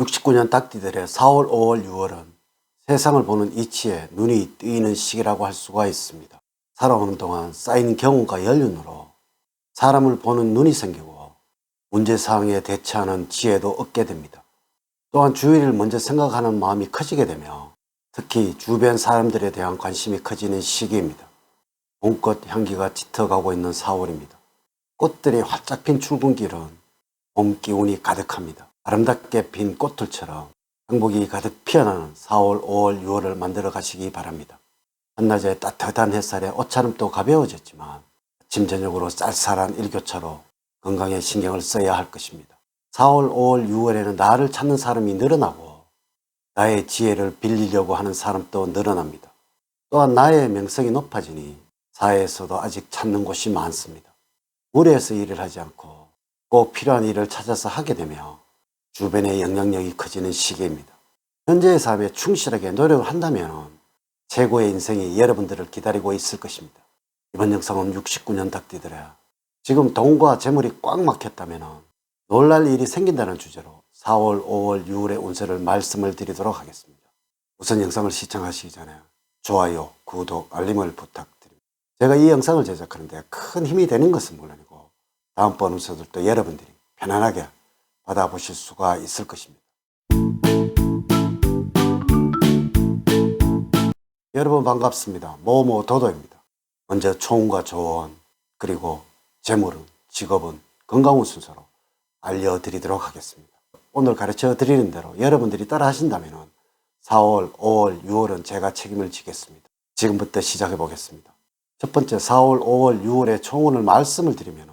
69년 닭띠들의 4월, 5월, 6월은 세상을 보는 이치에 눈이 뜨이는 시기라고 할 수가 있습니다. 살아오는 동안 쌓인 경험과 연륜으로 사람을 보는 눈이 생기고 문제사항에 대처하는 지혜도 얻게 됩니다. 또한 주위를 먼저 생각하는 마음이 커지게 되며 특히 주변 사람들에 대한 관심이 커지는 시기입니다. 봄꽃 향기가 짙어가고 있는 4월입니다. 꽃들이 활짝 핀 출근길은 봄 기운이 가득합니다. 아름답게 핀 꽃들처럼 행복이 가득 피어나는 4월, 5월, 6월을 만들어 가시기 바랍니다. 한낮의 따뜻한 햇살에 옷차림도 가벼워졌지만 아침 저녁으로 쌀쌀한 일교차로 건강에 신경을 써야 할 것입니다. 4월, 5월, 6월에는 나를 찾는 사람이 늘어나고 나의 지혜를 빌리려고 하는 사람도 늘어납니다. 또한 나의 명성이 높아지니 사회에서도 아직 찾는 곳이 많습니다. 무리해서 일을 하지 않고 꼭 필요한 일을 찾아서 하게 되며 주변의 영향력이 커지는 시기입니다. 현재의 삶에 충실하게 노력을 한다면 최고의 인생이 여러분들을 기다리고 있을 것입니다. 이번 영상은 69년 닭띠들아, 지금 돈과 재물이 꽉 막혔다면 놀랄 일이 생긴다는 주제로 4월, 5월, 6월의 운세를 말씀을 드리도록 하겠습니다. 우선 영상을 시청하시기 전에 좋아요, 구독, 알림을 부탁드립니다. 제가 이 영상을 제작하는데 큰 힘이 되는 것은 물론이고 다음번 운세들도 여러분들이 편안하게 받아보실 수가 있을 것입니다. 여러분 반갑습니다. 모모도도입니다. 먼저 초운과 조언, 그리고 재물은, 직업은, 건강운 순서로 알려드리도록 하겠습니다. 오늘 가르쳐 드리는 대로 여러분들이 따라 하신다면 4월, 5월, 6월은 제가 책임을 지겠습니다. 지금부터 시작해 보겠습니다. 첫 번째 4월, 5월, 6월의 초운을 말씀을 드리면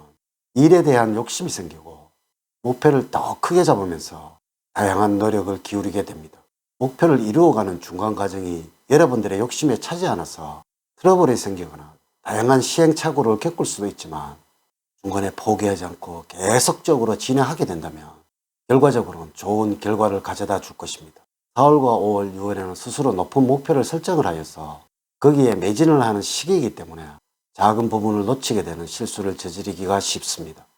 일에 대한 욕심이 생기고 목표를 더 크게 잡으면서 다양한 노력을 기울이게 됩니다. 목표를 이루어가는 중간 과정이 여러분들의 욕심에 차지 않아서 트러블이 생기거나 다양한 시행착오를 겪을 수도 있지만 중간에 포기하지 않고 계속적으로 진행하게 된다면 결과적으로는 좋은 결과를 가져다 줄 것입니다. 4월과 5월, 6월에는 스스로 높은 목표를 설정을 하여서 거기에 매진을 하는 시기이기 때문에 작은 부분을 놓치게 되는 실수를 저지르기가 쉽습니다.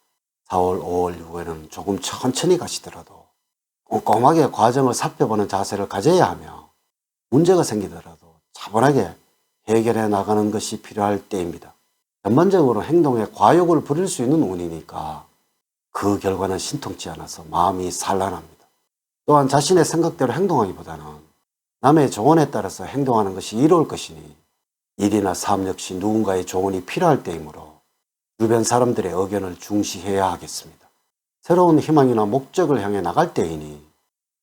4월, 5월, 6월에는 조금 천천히 가시더라도 꼼꼼하게 과정을 살펴보는 자세를 가져야 하며 문제가 생기더라도 차분하게 해결해 나가는 것이 필요할 때입니다. 전반적으로 행동에 과욕을 부릴 수 있는 운이니까 그 결과는 신통치 않아서 마음이 산란합니다. 또한 자신의 생각대로 행동하기보다는 남의 조언에 따라서 행동하는 것이 이로울 것이니 일이나 삶 역시 누군가의 조언이 필요할 때이므로 주변 사람들의 의견을 중시해야 하겠습니다. 새로운 희망이나 목적을 향해 나갈 때이니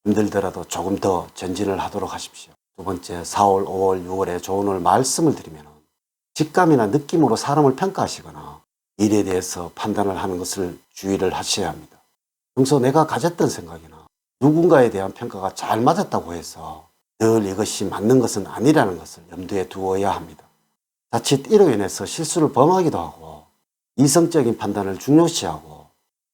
힘들더라도 조금 더 전진을 하도록 하십시오. 두 번째 4월, 5월, 6월의 조언을 말씀을 드리면 직감이나 느낌으로 사람을 평가하시거나 일에 대해서 판단을 하는 것을 주의를 하셔야 합니다. 평소 내가 가졌던 생각이나 누군가에 대한 평가가 잘 맞았다고 해서 늘 이것이 맞는 것은 아니라는 것을 염두에 두어야 합니다. 자칫 이로 인해서 실수를 범하기도 하고 이성적인 판단을 중요시하고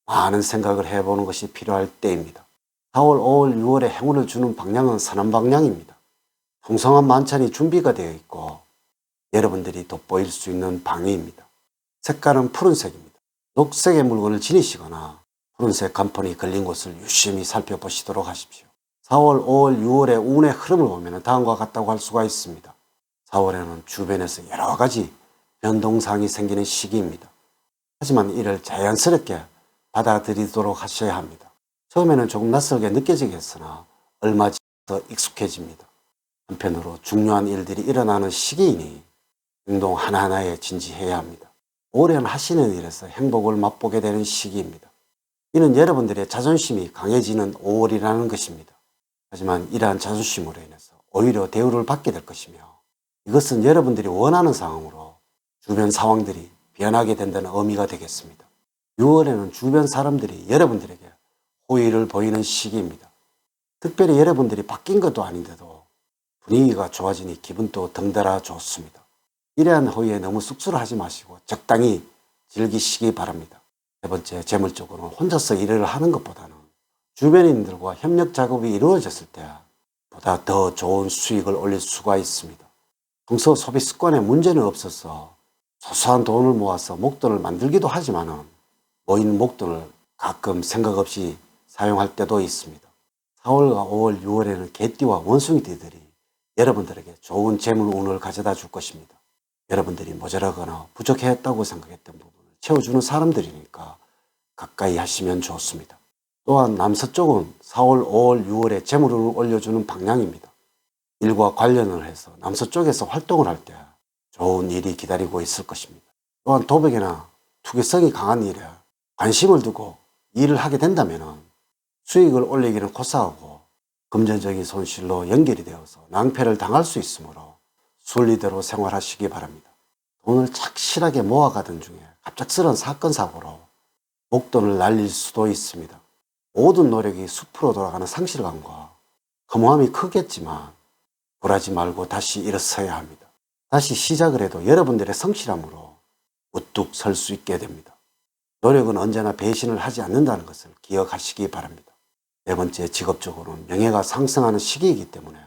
많은 생각을 해보는 것이 필요할 때입니다. 4월, 5월, 6월에 행운을 주는 방향은 선한 방향입니다. 풍성한 만찬이 준비가 되어 있고 여러분들이 돋보일 수 있는 방위입니다. 색깔은 푸른색입니다. 녹색의 물건을 지니시거나 푸른색 간판이 걸린 곳을 유심히 살펴보시도록 하십시오. 4월, 5월, 6월의 운의 흐름을 보면 다음과 같다고 할 수가 있습니다. 4월에는 주변에서 여러 가지 변동사항이 생기는 시기입니다. 하지만 이를 자연스럽게 받아들이도록 하셔야 합니다. 처음에는 조금 낯설게 느껴지겠으나 얼마 지나서 익숙해집니다. 한편으로 중요한 일들이 일어나는 시기이니 행동 하나하나에 진지해야 합니다. 오래 하시는 일에서 행복을 맛보게 되는 시기입니다. 이는 여러분들의 자존심이 강해지는 5월이라는 것입니다. 하지만 이러한 자존심으로 인해서 오히려 대우를 받게 될 것이며 이것은 여러분들이 원하는 상황으로 주변 상황들이 변하게 된다는 의미가 되겠습니다. 6월에는 주변 사람들이 여러분들에게 호의를 보이는 시기입니다. 특별히 여러분들이 바뀐 것도 아닌데도 분위기가 좋아지니 기분도 덩달아 좋습니다. 이러한 호의에 너무 쑥스러워하지 마시고 적당히 즐기시기 바랍니다. 세 번째, 재물적으로는 혼자서 일을 하는 것보다는 주변인들과 협력 작업이 이루어졌을 때 보다 더 좋은 수익을 올릴 수가 있습니다. 평소 소비 습관에 문제는 없어서 소소한 돈을 모아서 목돈을 만들기도 하지만 모인 목돈을 가끔 생각 없이 사용할 때도 있습니다. 4월과 5월, 6월에는 개띠와 원숭이띠들이 여러분들에게 좋은 재물운을 가져다 줄 것입니다. 여러분들이 모자라거나 부족했다고 생각했던 부분을 채워주는 사람들이니까 가까이 하시면 좋습니다. 또한 남서쪽은 4월, 5월, 6월에 재물운을 올려주는 방향입니다. 일과 관련을 해서 남서쪽에서 활동을 할 때 좋은 일이 기다리고 있을 것입니다. 또한 도벽이나 투기성이 강한 일에 관심을 두고 일을 하게 된다면 수익을 올리기는 코스하고 금전적인 손실로 연결이 되어서 낭패를 당할 수 있으므로 순리대로 생활하시기 바랍니다. 돈을 착실하게 모아가던 중에 갑작스런 사건 사고로 목돈을 날릴 수도 있습니다. 모든 노력이 숲으로 돌아가는 상실감과 허무함이 크겠지만 굴하지 말고 다시 일어서야 합니다. 다시 시작을 해도 여러분들의 성실함으로 우뚝 설 수 있게 됩니다. 노력은 언제나 배신을 하지 않는다는 것을 기억하시기 바랍니다. 네 번째, 직업적으로는 명예가 상승하는 시기이기 때문에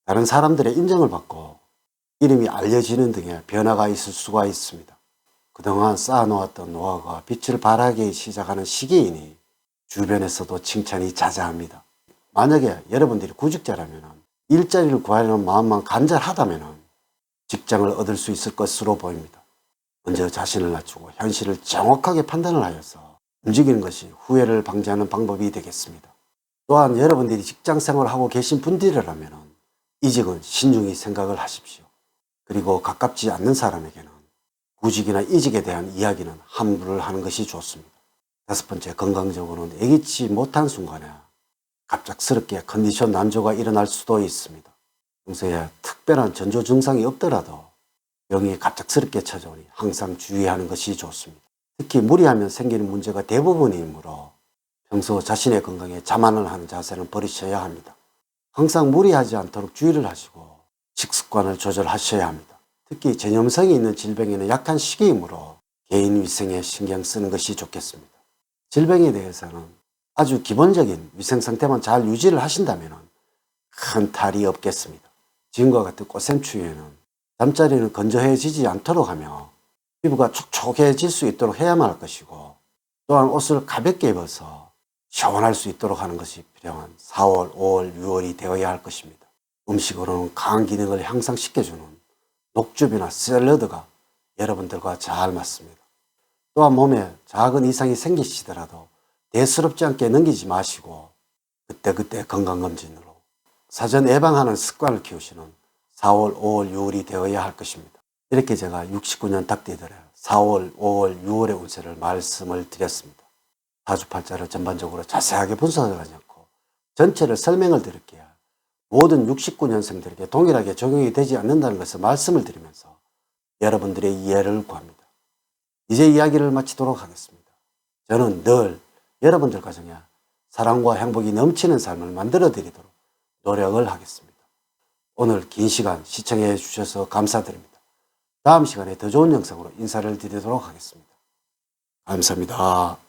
다른 사람들의 인정을 받고 이름이 알려지는 등의 변화가 있을 수가 있습니다. 그동안 쌓아놓았던 노하우가 빛을 발하기 시작하는 시기이니 주변에서도 칭찬이 자자합니다. 만약에 여러분들이 구직자라면 일자리를 구하려는 마음만 간절하다면 직장을 얻을 수 있을 것으로 보입니다. 먼저 자신을 낮추고 현실을 정확하게 판단을 하여서 움직이는 것이 후회를 방지하는 방법이 되겠습니다. 또한 여러분들이 직장 생활을 하고 계신 분들이라면 이직은 신중히 생각을 하십시오. 그리고 가깝지 않는 사람에게는 구직이나 이직에 대한 이야기는 함부로 하는 것이 좋습니다. 다섯 번째, 건강적으로는 예기치 못한 순간에 갑작스럽게 컨디션 난조가 일어날 수도 있습니다. 평소에 특별한 전조 증상이 없더라도 병이 갑작스럽게 찾아오니 항상 주의하는 것이 좋습니다. 특히 무리하면 생기는 문제가 대부분이므로 평소 자신의 건강에 자만을 하는 자세는 버리셔야 합니다. 항상 무리하지 않도록 주의를 하시고 식습관을 조절하셔야 합니다. 특히 전염성이 있는 질병에는 약한 시기이므로 개인 위생에 신경 쓰는 것이 좋겠습니다. 질병에 대해서는 아주 기본적인 위생 상태만 잘 유지를 하신다면 큰 탈이 없겠습니다. 지금과 같은 꽃샘추위에는 잠자리는 건조해지지 않도록 하며 피부가 촉촉해질 수 있도록 해야만 할 것이고, 또한 옷을 가볍게 입어서 시원할 수 있도록 하는 것이 필요한 4월, 5월, 6월이 되어야 할 것입니다. 음식으로는 간 기능을 향상시켜주는 녹즙이나 샐러드가 여러분들과 잘 맞습니다. 또한 몸에 작은 이상이 생기시더라도 대수롭지 않게 넘기지 마시고 그때그때 건강검진으로 사전 예방하는 습관을 키우시는 4월, 5월, 6월이 되어야 할 것입니다. 이렇게 제가 69년 닭띠들의 4월, 5월, 6월의 운세를 말씀을 드렸습니다. 사주팔자를 전반적으로 자세하게 분석을 하지 않고 전체를 설명을 드릴게요. 모든 69년생들에게 동일하게 적용이 되지 않는다는 것을 말씀을 드리면서 여러분들의 이해를 구합니다. 이제 이야기를 마치도록 하겠습니다. 저는 늘 여러분들 가정에 사랑과 행복이 넘치는 삶을 만들어 드리도록 노력을 하겠습니다. 오늘 긴 시간 시청해 주셔서 감사드립니다. 다음 시간에 더 좋은 영상으로 인사를 드리도록 하겠습니다. 감사합니다.